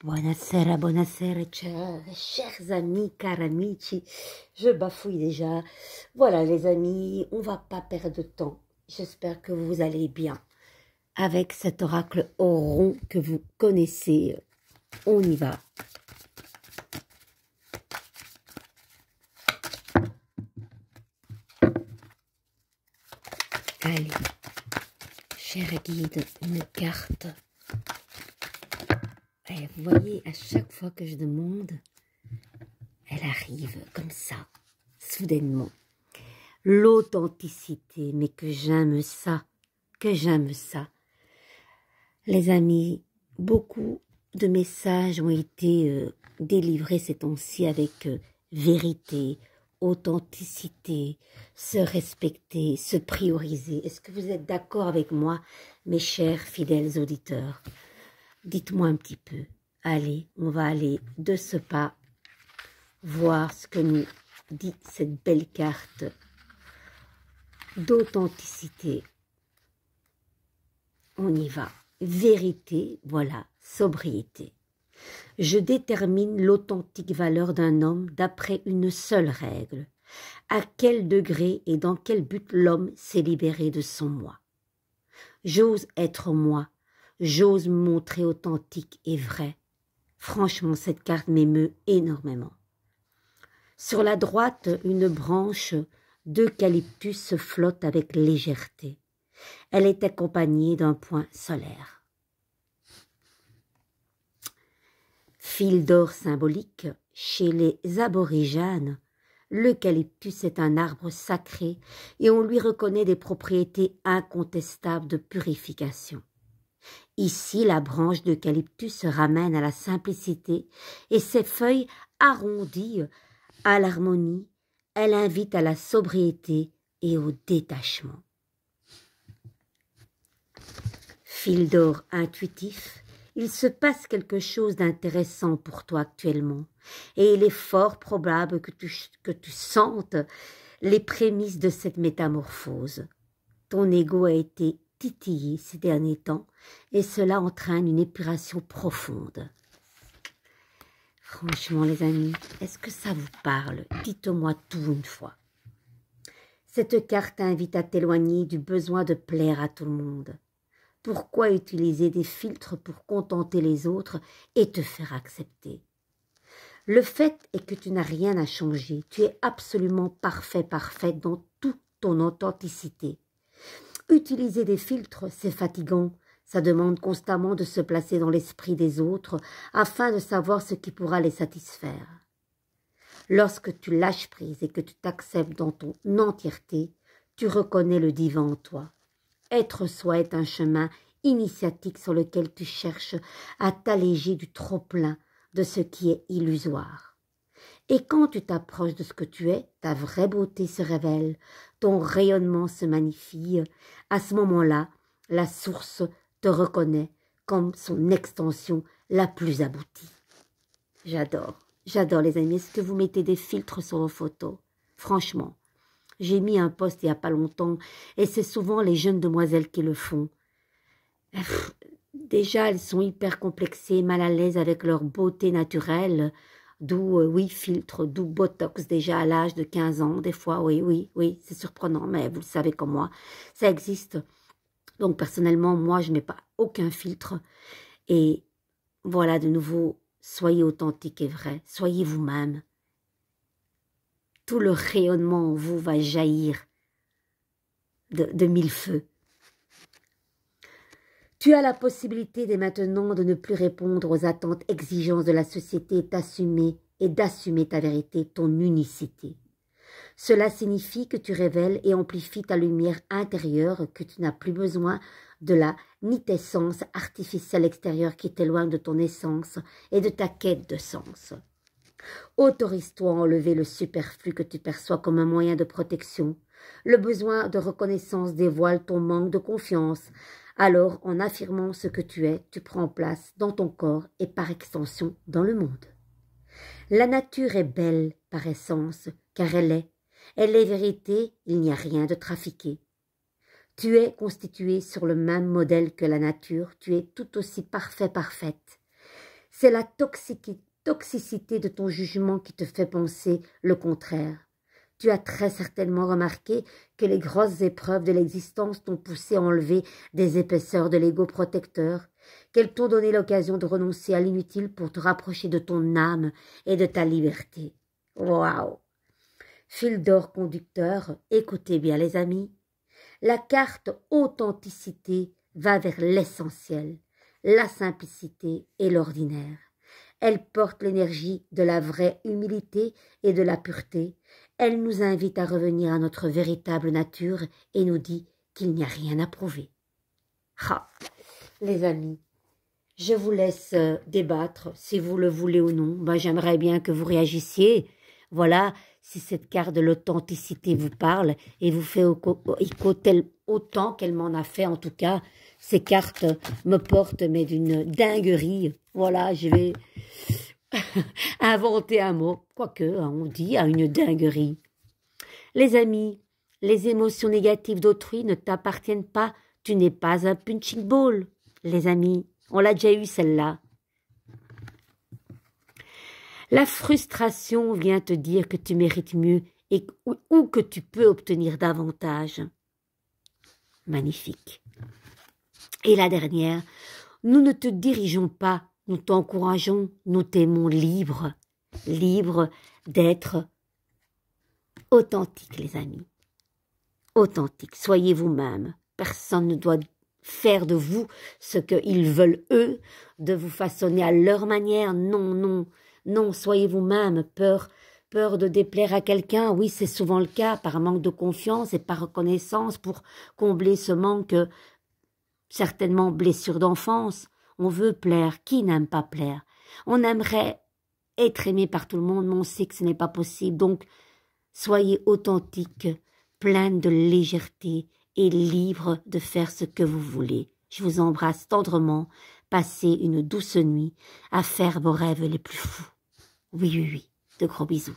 Buonasera, buonasera, chers amis, cari amici, je bafouille déjà. Voilà les amis, on va pas perdre de temps. J'espère que vous allez bien. Avec cet oracle au rond que vous connaissez, on y va. Allez, cher guide, une carte. Et vous voyez, à chaque fois que je demande, elle arrive comme ça, soudainement. L'authenticité, mais que j'aime ça, que j'aime ça. Les amis, beaucoup de messages ont été délivrés ces temps-ci avec vérité, authenticité, se respecter, se prioriser. Est-ce que vous êtes d'accord avec moi, mes chers fidèles auditeurs? Dites-moi un petit peu. Allez, on va aller de ce pas voir ce que nous dit cette belle carte d'authenticité. On y va. Vérité, voilà, sobriété. Je détermine l'authentique valeur d'un homme d'après une seule règle. À quel degré et dans quel but l'homme s'est libéré de son moi. J'ose être moi. J'ose me montrer authentique et vrai. Franchement, cette carte m'émeut énormément. Sur la droite, une branche d'eucalyptus se flotte avec légèreté. Elle est accompagnée d'un point solaire. Fil d'or symbolique, chez les aborigènes, l'eucalyptus est un arbre sacré et on lui reconnaît des propriétés incontestables de purification. Ici, la branche d'eucalyptus se ramène à la simplicité et ses feuilles arrondies à l'harmonie, elle invite à la sobriété et au détachement. Fil d'or intuitif, il se passe quelque chose d'intéressant pour toi actuellement et il est fort probable que tu sentes les prémices de cette métamorphose. Ton ego a été titillé ces derniers temps et cela entraîne une épuration profonde. Franchement les amis, est-ce que ça vous parle? Dites-moi tout une fois. Cette carte invite à t'éloigner du besoin de plaire à tout le monde. Pourquoi utiliser des filtres pour contenter les autres et te faire accepter? Le fait est que tu n'as rien à changer. Tu es absolument parfait, parfaite dans toute ton authenticité. Utiliser des filtres, c'est fatigant. Ça demande constamment de se placer dans l'esprit des autres afin de savoir ce qui pourra les satisfaire. Lorsque tu lâches prise et que tu t'acceptes dans ton entièreté, tu reconnais le divin en toi. Être soi est un chemin initiatique sur lequel tu cherches à t'alléger du trop-plein de ce qui est illusoire. Et quand tu t'approches de ce que tu es, ta vraie beauté se révèle, ton rayonnement se magnifie. À ce moment-là, la source te reconnaît comme son extension la plus aboutie. J'adore les amis. Est-ce que vous mettez des filtres sur vos photos? Franchement, j'ai mis un post il n'y a pas longtemps et c'est souvent les jeunes demoiselles qui le font. Déjà, elles sont hyper complexées, mal à l'aise avec leur beauté naturelle, d'où, oui, filtre, d'où Botox déjà à l'âge de 15 ans, des fois, oui, c'est surprenant, mais vous le savez comme moi, ça existe. Donc, personnellement, moi, je n'ai pas aucun filtre. Et voilà, de nouveau, soyez authentique et vrai, soyez vous-même. Tout le rayonnement en vous va jaillir de mille feux. Tu as la possibilité dès maintenant de ne plus répondre aux attentes exigences de la société et d'assumer ta vérité, ton unicité. Cela signifie que tu révèles et amplifies ta lumière intérieure, que tu n'as plus besoin de la nitescence artificielle extérieure qui t'éloigne de ton essence et de ta quête de sens. Autorise-toi à enlever le superflu que tu perçois comme un moyen de protection. Le besoin de reconnaissance dévoile ton manque de confiance. Alors, en affirmant ce que tu es, tu prends place dans ton corps et par extension dans le monde. La nature est belle par essence, car elle est vérité, il n'y a rien de trafiqué. Tu es constitué sur le même modèle que la nature, tu es tout aussi parfait, parfaite. C'est la toxicité de ton jugement qui te fait penser le contraire. Tu as très certainement remarqué que les grosses épreuves de l'existence t'ont poussé à enlever des épaisseurs de l'ego protecteur, qu'elles t'ont donné l'occasion de renoncer à l'inutile pour te rapprocher de ton âme et de ta liberté. Waouh! Fil d'or conducteur, écoutez bien les amis. La carte authenticité va vers l'essentiel, la simplicité et l'ordinaire. Elle porte l'énergie de la vraie humilité et de la pureté. Elle nous invite à revenir à notre véritable nature et nous dit qu'il n'y a rien à prouver. Ah, les amis, je vous laisse débattre si vous le voulez ou non. Ben, j'aimerais bien que vous réagissiez. Voilà, si cette carte de l'authenticité vous parle et vous fait écho autant qu'elle m'en a fait, en tout cas, ces cartes me portent, mais d'une dinguerie. Voilà, je vais inventer un mot, quoique on dit à une dinguerie. Les amis, les émotions négatives d'autrui ne t'appartiennent pas. Tu n'es pas un punching ball. Les amis, on l'a déjà eu celle-là. La frustration vient te dire que tu mérites mieux ou que tu peux obtenir davantage. Magnifique. Et la dernière, nous ne te dirigeons pas, nous t'encourageons, nous t'aimons libre, libre d'être authentique, les amis. Authentique, soyez vous-même. Personne ne doit faire de vous ce qu'ils veulent eux, de vous façonner à leur manière. Non, non, non, soyez vous-même. Peur de déplaire à quelqu'un, oui, c'est souvent le cas, par manque de confiance et par reconnaissance, pour combler ce manque, certainement blessure d'enfance. On veut plaire, qui n'aime pas plaire? On aimerait être aimé par tout le monde, mais on sait que ce n'est pas possible. Donc, soyez authentique, pleine de légèreté et libre de faire ce que vous voulez. Je vous embrasse tendrement. Passez une douce nuit à faire vos rêves les plus fous. Oui, oui, oui. De gros bisous.